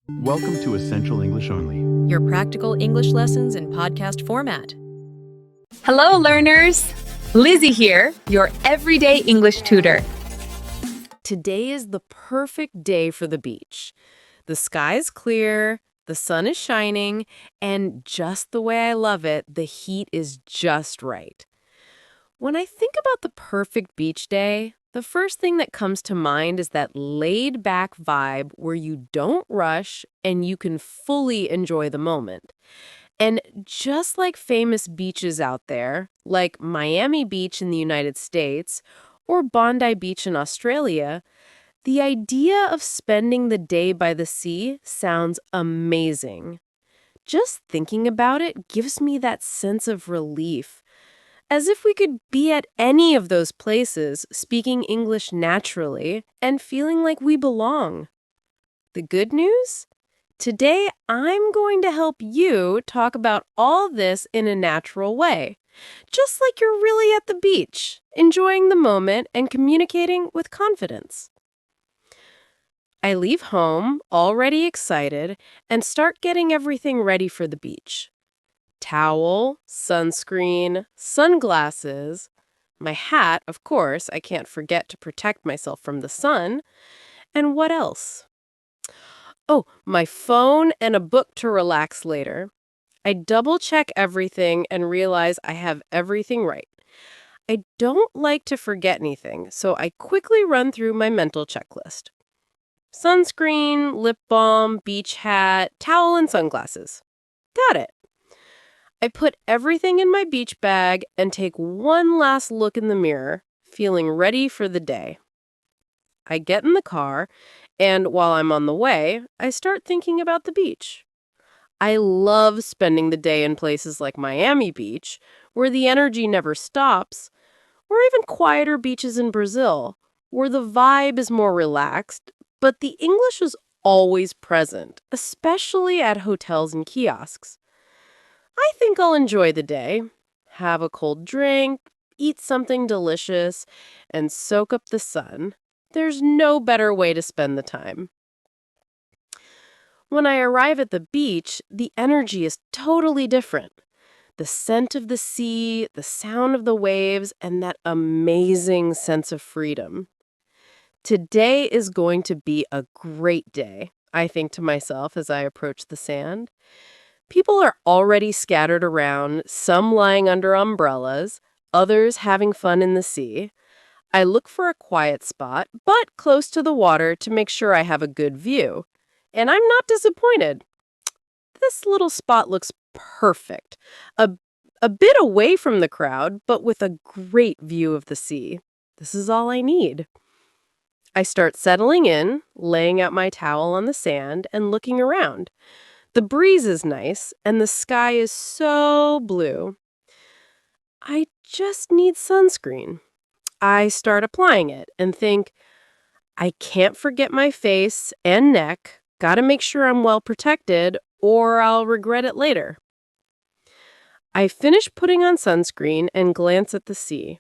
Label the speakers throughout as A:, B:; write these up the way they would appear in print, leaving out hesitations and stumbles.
A: Welcome to Essential English Only.
B: Your practical English lessons in podcast format.
C: Hello, learners! Lizzie here, your everyday English tutor.
D: Today is the perfect day for the beach. The sky is clear, the sun is shining, and just the way I love it, the heat is just right. When I think about the perfect beach day, the first thing that comes to mind is that laid-back vibe where you don't rush and you can fully enjoy the moment. And just like famous beaches out there, like Miami Beach in the United States or Bondi Beach in Australia, the idea of spending the day by the sea sounds amazing. Just thinking about it gives me that sense of relief, as if we could be at any of those places, speaking English naturally and feeling like we belong. The good news? Today, I'm going to help you talk about all this in a natural way, just like you're really at the beach, enjoying the moment and communicating with confidence. I leave home, already excited, and start getting everything ready for the beach. Towel, sunscreen, sunglasses, my hat, of course, I can't forget to protect myself from the sun, and what else? Oh, my phone and a book to relax later. I double-check everything and realize I have everything right. I don't like to forget anything, so I quickly run through my mental checklist. Sunscreen, lip balm, beach hat, towel, and sunglasses. Got it. I put everything in my beach bag and take one last look in the mirror, feeling ready for the day. I get in the car, and while I'm on the way, I start thinking about the beach. I love spending the day in places like Miami Beach, where the energy never stops, or even quieter beaches in Brazil, where the vibe is more relaxed, but the English is always present, especially at hotels and kiosks. I think I'll enjoy the day, have a cold drink, eat something delicious, and soak up the sun. There's no better way to spend the time. When I arrive at the beach, the energy is totally different. The scent of the sea, the sound of the waves, and that amazing sense of freedom. Today is going to be a great day, I think to myself as I approach the sand. People are already scattered around, some lying under umbrellas, others having fun in the sea. I look for a quiet spot, but close to the water to make sure I have a good view. And I'm not disappointed. This little spot looks perfect. A bit away from the crowd, but with a great view of the sea. This is all I need. I start settling in, laying out my towel on the sand, and looking around. The breeze is nice, and the sky is so blue. I just need sunscreen. I start applying it and think, I can't forget my face and neck. Gotta make sure I'm well protected, or I'll regret it later. I finish putting on sunscreen and glance at the sea.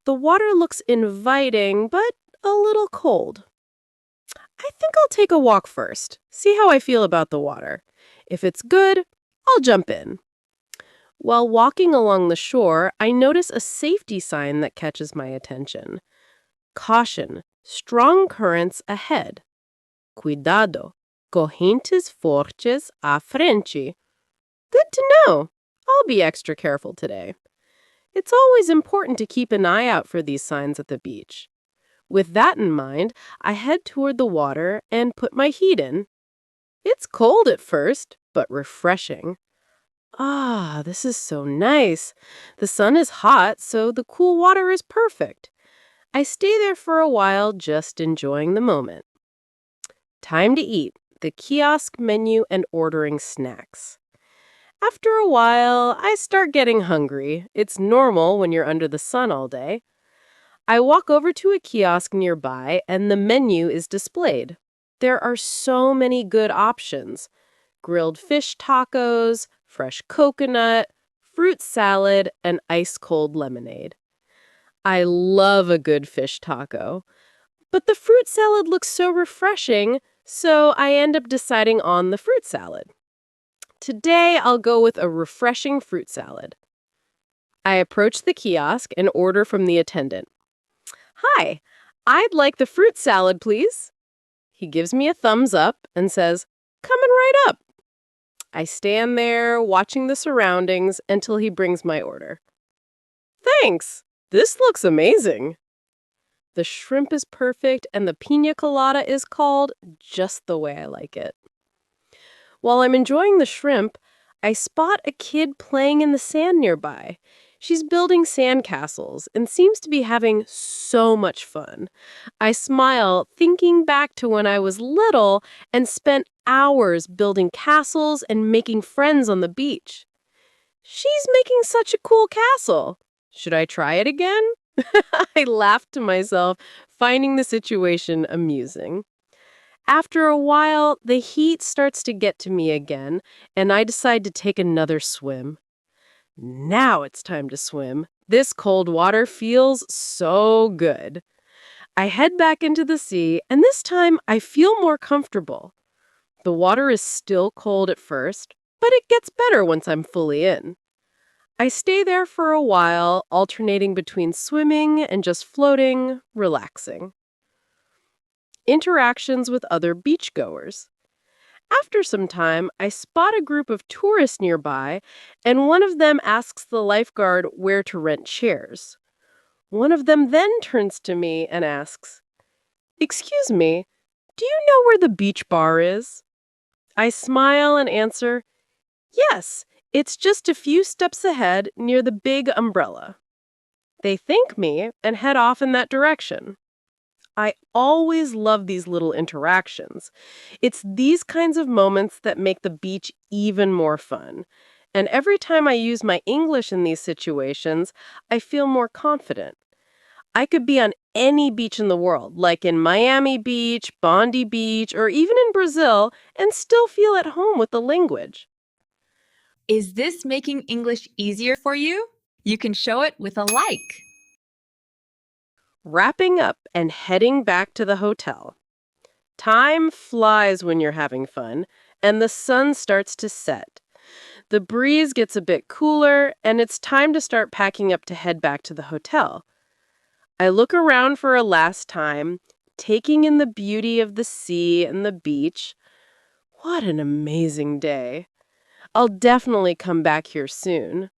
D: The water looks inviting, but a little cold. I think I'll take a walk first, see how I feel about the water. If it's good, I'll jump in. While walking along the shore, I notice a safety sign that catches my attention. Caution, strong currents ahead. Cuidado, correntes fortes à frente. Good to know. I'll be extra careful today. It's always important to keep an eye out for these signs at the beach. With that in mind, I head toward the water and put my heat in. It's cold at first, but refreshing. Ah, this is so nice. The sun is hot, so the cool water is perfect. I stay there for a while, just enjoying the moment. Time to eat, the kiosk menu and ordering snacks. After a while, I start getting hungry. It's normal when you're under the sun all day. I walk over to a kiosk nearby, and the menu is displayed. There are so many good options. Grilled fish tacos, fresh coconut, fruit salad, and ice-cold lemonade. I love a good fish taco. But the fruit salad looks so refreshing, So I end up deciding on the fruit salad. Today, I'll go with a refreshing fruit salad. I approach the kiosk and order from the attendant. Hi, I'd like the fruit salad, please. He gives me a thumbs up and says, coming right up. I stand there watching the surroundings until he brings my order. Thanks. This looks amazing. The shrimp is perfect and the pina colada is called just the way I like it. While I'm enjoying the shrimp, I spot a kid playing in the sand nearby. She's building sandcastles and seems to be having so much fun. I smile, thinking back to when I was little and spent hours building castles and making friends on the beach. She's making such a cool castle. Should I try it again? I laughed to myself, finding the situation amusing. After a while, the heat starts to get to me again, and I decide to take another swim. Now it's time to swim. This cold water feels so good. I head back into the sea, and this time I feel more comfortable. The water is still cold at first, but it gets better once I'm fully in. I stay there for a while, alternating between swimming and just floating, relaxing. Interactions with other beachgoers. After some time, I spot a group of tourists nearby, and one of them asks the lifeguard where to rent chairs. One of them then turns to me and asks, "Excuse me, do you know where the beach bar is?" I smile and answer, "Yes, it's just a few steps ahead near the big umbrella." They thank me and head off in that direction. I always love these little interactions. It's these kinds of moments that make the beach even more fun. And every time I use my English in these situations, I feel more confident. I could be on any beach in the world, like in Miami Beach, Bondi Beach, or even in Brazil, and still feel at home with the language.
C: Is this making English easier for you? You can show it with a like.
D: Wrapping up and heading back to the hotel. Time flies when you're having fun, and the sun starts to set. The breeze gets a bit cooler, and it's time to start packing up to head back to the hotel. I look around for a last time, taking in the beauty of the sea and the beach. What an amazing day. I'll definitely come back here soon.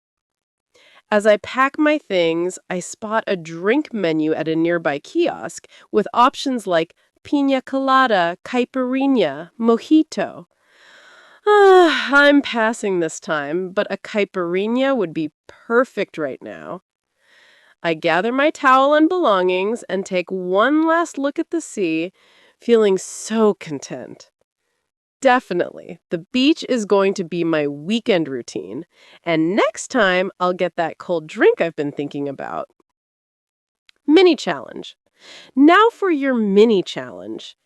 D: As I pack my things, I spot a drink menu at a nearby kiosk with options like pina colada, caipirinha, mojito. I'm passing this time, but a caipirinha would be perfect right now. I gather my towel and belongings and take one last look at the sea, feeling so content. Definitely, the beach is going to be my weekend routine, and next time I'll get that cold drink I've been thinking about. Mini challenge. Now for your mini challenge.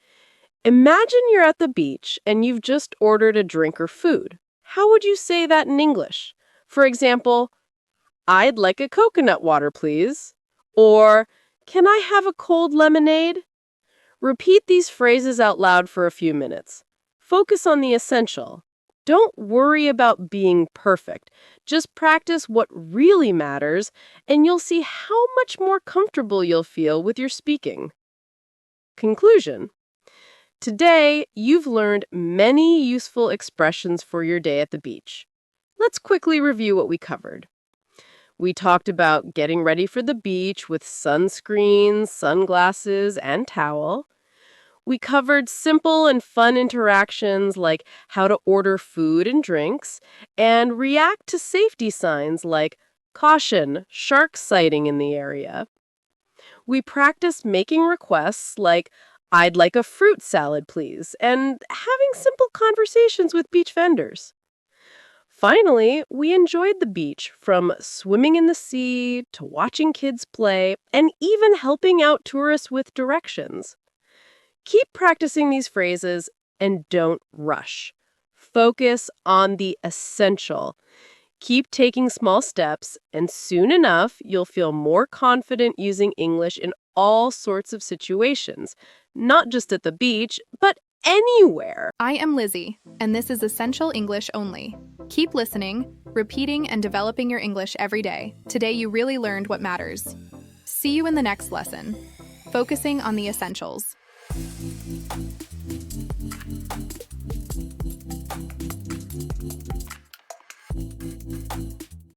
D: Imagine you're at the beach and you've just ordered a drink or food. How would you say that in English? For example, "I'd like a coconut water, please." Or, "Can I have a cold lemonade?" Repeat these phrases out loud for a few minutes. Focus on the essential. Don't worry about being perfect. Just practice what really matters, and you'll see how much more comfortable you'll feel with your speaking. Conclusion. Today, you've learned many useful expressions for your day at the beach. Let's quickly review what we covered. We talked about getting ready for the beach with sunscreen, sunglasses, and towel. We covered simple and fun interactions like how to order food and drinks and react to safety signs like caution, shark sighting in the area. We practiced making requests like "I'd like a fruit salad, please," and having simple conversations with beach vendors. Finally, we enjoyed the beach, from swimming in the sea to watching kids play and even helping out tourists with directions. Keep practicing these phrases and don't rush. Focus on the essential. Keep taking small steps, and soon enough, you'll feel more confident using English in all sorts of situations, not just at the beach, but anywhere.
E: I am Lizzie, and this is Essential English Only. Keep listening, repeating, and developing your English every day. Today you really learned what matters. See you in the next lesson, focusing on the essentials.